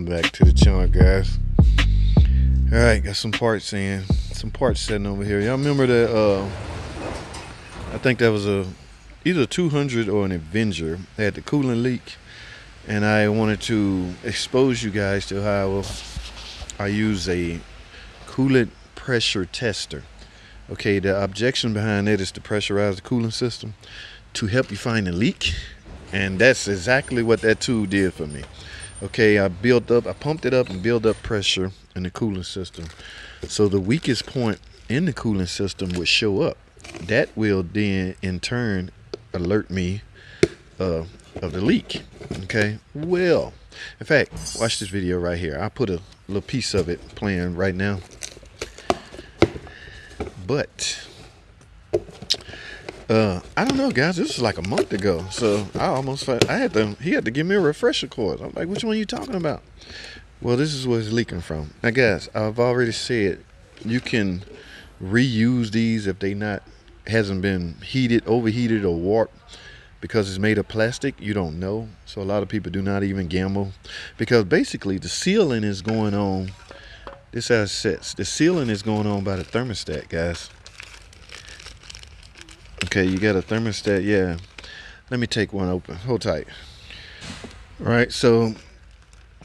back to the channel, guys. All right, got some parts sitting over here. Y'all remember that I think that was either 200 or an Avenger. They had the coolant leak, and I wanted to expose you guys to how I use a coolant pressure tester. Okay, the objection behind it is to pressurize the cooling system to help you find a leak, and that's exactly what that tool did for me. Okay, I pumped it up and built up pressure in the cooling system, so the weakest point in the cooling system would show up. That will then in turn alert me of the leak. Okay, well, in fact, watch this video right here. I put a little piece of it playing right now, but I don't know, guys. This was like a month ago, so he had to give me a refresher course. I'm like, which one are you talking about? Well, this is where it's leaking from. Now, guys, I've already said you can reuse these if they hasn't been overheated or warped, because it's made of plastic. You don't know, so a lot of people do not even gamble, because basically the sealing is going on. This is how it sets. The sealing is going on by the thermostat, guys. Okay, you got a thermostat. Yeah, let me take one open. Hold tight. All right, so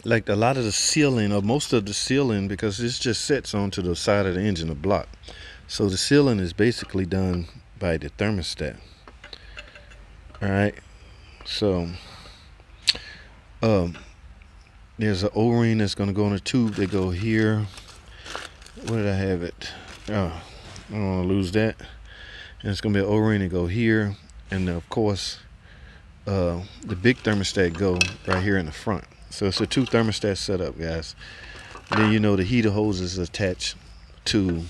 like a lot of the sealing, or most of the sealing, because this just sets onto the side of the engine, the block. So the sealing is basically done by the thermostat. All right, so there's an O-ring that's going to go in the tube. They go here. Where did I have it? Oh, I don't want to lose that. And it's going to be an O-ring that go here, and of course the big thermostat go right here in the front. So it's a two thermostat setup, guys. And then you know the heater hose is attached to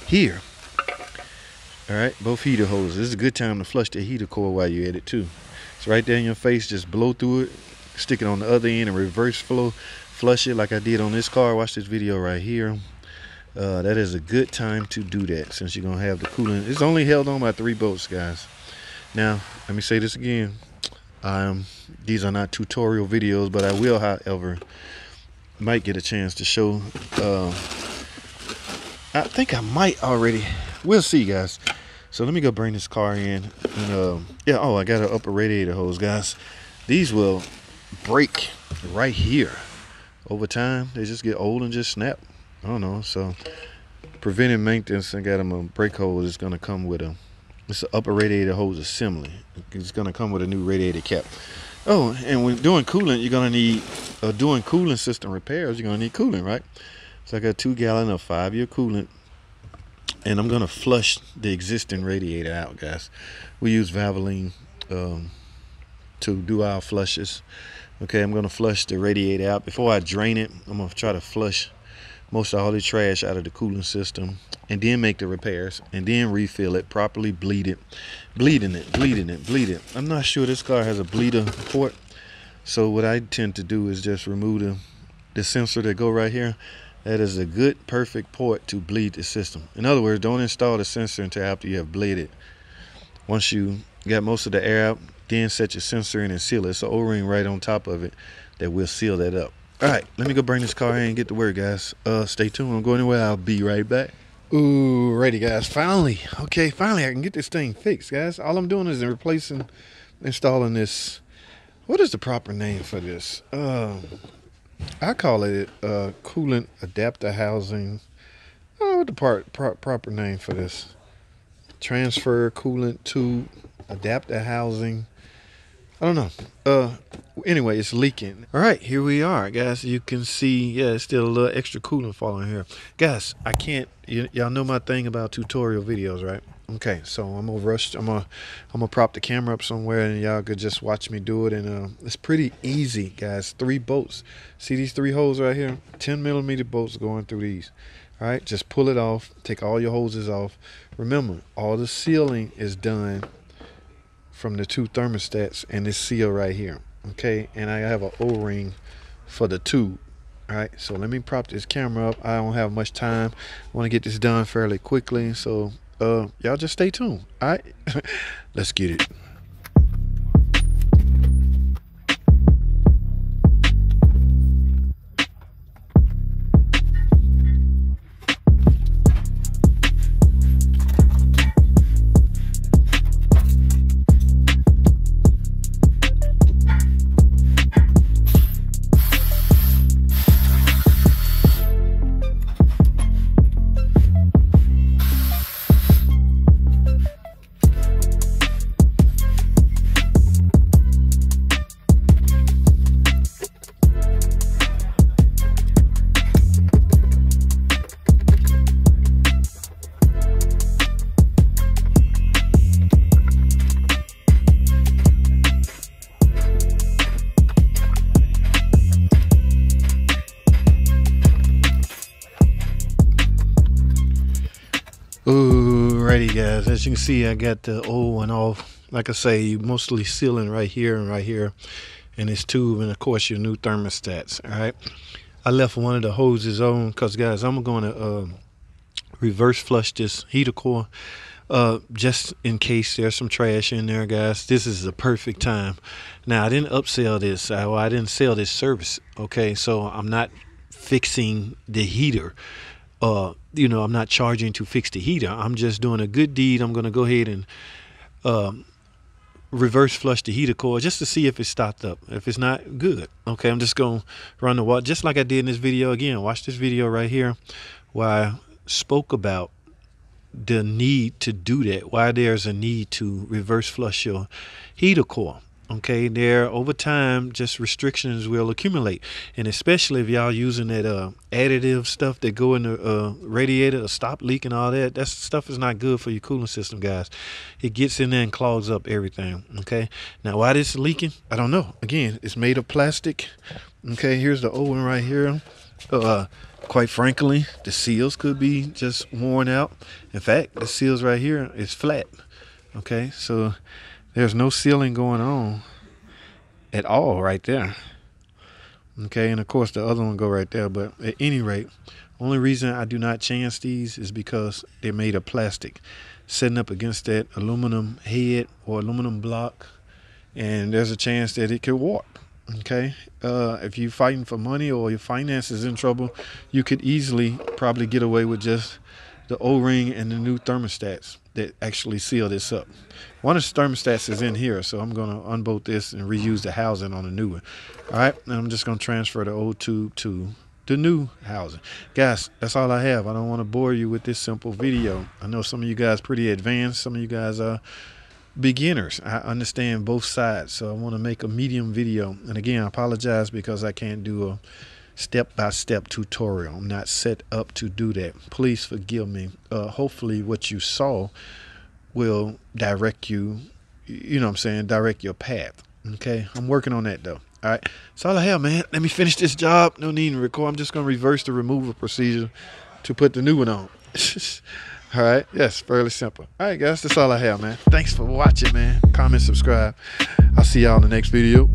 here. All right, both heater hoses. This is a good time to flush the heater core while you're at it too. It's right there in your face. Just blow through it, stick it on the other end, and reverse flow flush it like I did on this car. Watch this video right here. That is a good time to do that, since you're gonna have the coolant. It's only held on by 3 bolts, guys. Now let me say this again. These are not tutorial videos, but I will, however, might get a chance to show. I think I might already. We'll see, guys. So let me go bring this car in, and yeah. Oh, I got an upper radiator hose, guys. These will break right here over time. They just get old and just snap. I don't know. So preventive maintenance, I got them a brake hose. It's gonna come with it's an upper radiator hose assembly. It's gonna come with a new radiator cap. Oh, and when doing coolant, you're gonna need doing cooling system repairs. You're gonna need coolant, right? So I got 2 gallon of 5-year coolant, and I'm gonna flush the existing radiator out, guys. We use Valvoline to do our flushes. Okay, I'm gonna flush the radiator out. Before I drain it, I'm gonna try to flush most of all the trash out of the cooling system, and then make the repairs, and then refill it properly, bleed it. I'm not sure this car has a bleeder port, so what I tend to do is just remove the sensor that go right here. That is a good, perfect port to bleed the system. In other words, don't install the sensor until after you have bleeded. Once you got most of the air out, then set your sensor in and seal it. It's an O-ring right on top of it that will seal that up. All right, let me go bring this car in and get to work, guys. Stay tuned. Don't go anywhere. I'll be right back. Ooh, ready, guys. Finally. Okay, finally I can get this thing fixed, guys. All I'm doing is installing this. What is the proper name for this? I call it coolant adapter housing. I don't know what the proper name for this. Transfer coolant tube adapter housing. I don't know. Anyway, it's leaking. All right, here we are, guys. You can see, yeah, it's still a little extra coolant falling here, guys. I can't. Y'all know my thing about tutorial videos, right? Okay, so I'm gonna prop the camera up somewhere, and y'all could just watch me do it. And it's pretty easy, guys. 3 bolts. See these 3 holes right here? 10mm bolts going through these. All right, just pull it off. Take all your hoses off. Remember, all the sealing is done from the 2 thermostats and this seal right here. Okay, and I have an O-ring for the tube. All right, so let me prop this camera up. I don't have much time. I want to get this done fairly quickly, so y'all just stay tuned. All right, let's get it. Alrighty guys, as you can see, I got the old one off. Like I say, mostly sealing right here and right here in this tube, and of course your new thermostats. All right, I left one of the hoses on because guys, I'm going to reverse flush this heater core just in case there's some trash in there, guys. This is the perfect time. Now I didn't upsell this, I didn't sell this service, okay? So I'm not fixing the heater. You know, I'm not charging to fix the heater. I'm just doing a good deed. I'm going to go ahead and reverse flush the heater core just to see if it's stopped up. If it's not, good. Okay, I'm just going to run the water just like I did in this video. Again, watch this video right here where I spoke about the need to do that, why there's a need to reverse flush your heater core. Okay, there over time, just restrictions will accumulate, and especially if y'all using that additive stuff that go in the radiator to stop leaking, all that. That stuff is not good for your cooling system, guys. It gets in there and clogs up everything. Okay, now why this leaking, I don't know. Again, it's made of plastic. Okay, here's the old one right here. Quite frankly, the seals could be just worn out. In fact, the seals right here is flat. Okay, so there's no sealing going on at all right there. Okay, and of course the other one go right there. But at any rate, only reason I do not chance these is because they're made of plastic, setting up against that aluminum head or aluminum block, and there's a chance that it could warp. Okay, if you're fighting for money or your finances in trouble, you could easily probably get away with just the O-ring and the new thermostats that actually seal this up. One of the thermostats is in here, so I'm going to unbolt this and reuse the housing on the new one. All right, and I'm just going to transfer the old tube to the new housing. Guys, that's all I have. I don't want to bore you with this simple video. I know some of you guys pretty advanced, some of you guys are beginners. I understand both sides, so I want to make a medium video. And again, I apologize because I can't do a step-by-step tutorial. I'm not set up to do that. Please forgive me. Hopefully what you saw will direct you, you know what I'm saying, direct your path. Okay, I'm working on that though. All right, that's all I have, man. Let me finish this job. No need to record. I'm just going to reverse the removal procedure to put the new one on. All right, yes, fairly simple. All right, guys, that's all I have, man. Thanks for watching, man. Comment, subscribe. I'll see y'all in the next video.